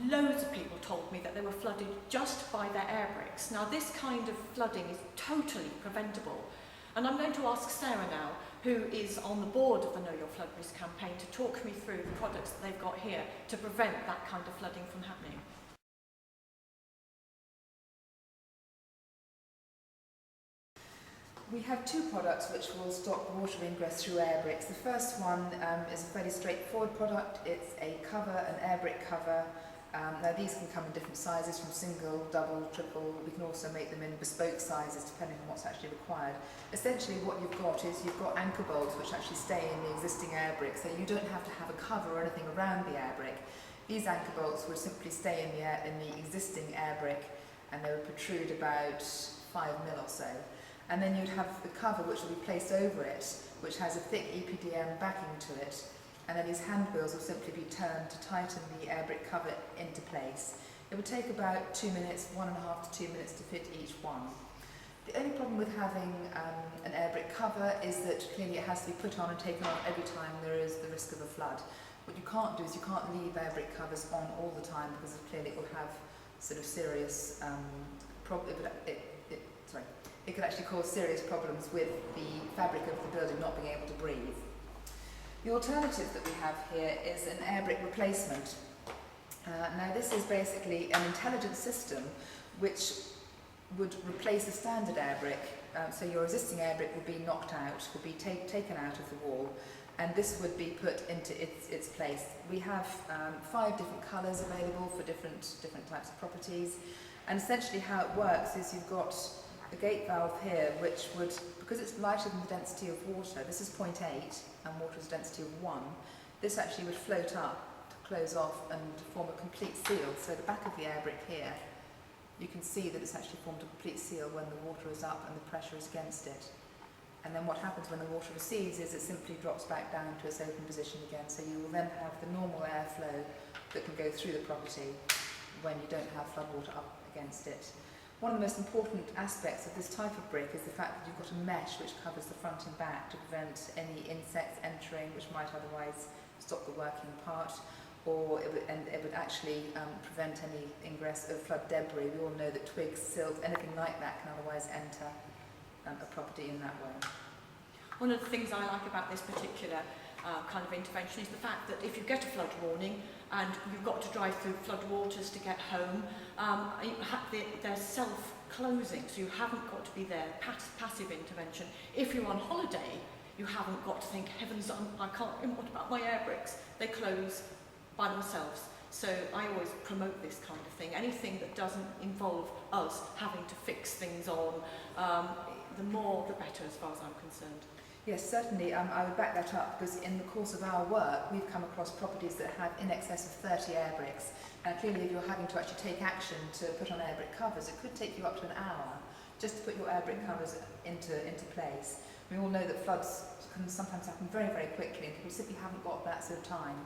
loads of people told me that they were flooded just by their air bricks. Now this kind of flooding is totally preventable, and I'm going to ask Sarah now, who is on the board of the Know Your Flood Risk campaign, to talk me through the products that they've got here to prevent that kind of flooding from happening. We have two products which will stop water ingress through air bricks. The first one is a fairly straightforward product. It's a cover, an air brick cover. Now these can come in different sizes, from single, double, triple. We can also make them in bespoke sizes depending on what's actually required. Essentially what you've got is you've got anchor bolts which actually stay in the existing air brick, so you don't have to have a cover or anything around the air brick. These anchor bolts would simply stay in the existing air brick, and they would protrude about 5 mil or so. And then you'd have the cover which will be placed over it, which has a thick EPDM backing to it, and then these hand wheels will simply be turned to tighten the air brick cover into place. It would take about 2 minutes, 1.5 to 2 minutes to fit each one. The only problem with having an air brick cover is that clearly it has to be put on and taken off every time there is the risk of a flood. What you can't do is you can't leave air brick covers on all the time, because clearly it will have sort of serious it could actually cause serious problems with the fabric of the building not being able to breathe. The alternative that we have here is an air brick replacement. Now this is basically an intelligent system which would replace a standard air brick. So your existing air brick would be knocked out, would be taken out of the wall, and this would be put into its place. We have 5 different colours available for different types of properties, and essentially how it works is you've got a gate valve here which would, because it's lighter than the density of water, this is 0.8 and water is density of 1, this actually would float up to close off and form a complete seal. So the back of the air brick here, you can see that it's actually formed a complete seal when the water is up and the pressure is against it. And then what happens when the water recedes is it simply drops back down to its open position again, so you will then have the normal airflow that can go through the property when you don't have floodwater up against it. One of the most important aspects of this type of brick is the fact that you've got a mesh which covers the front and back to prevent any insects entering which might otherwise stop the working part, or it would actually prevent any ingress of flood debris. We all know that twigs, silt, anything like that can otherwise enter a property in that way. One of the things I like about this particular kind of intervention is the fact that if you get a flood warning and you've got to drive through flood waters to get home, they're self-closing, so you haven't got to be there, passive intervention. If you're on holiday, you haven't got to think, heavens, I can't, what about my air bricks? They close by themselves. So I always promote this kind of thing. Anything that doesn't involve us having to fix things on, the more the better as far as I'm concerned. Yes, certainly. I would back that up, because in the course of our work we've come across properties that have in excess of 30 air bricks, and clearly if you're having to actually take action to put on air brick covers, it could take you up to an hour just to put your air brick covers into place. We all know that floods can sometimes happen very, very quickly, and people simply haven't got that sort of time.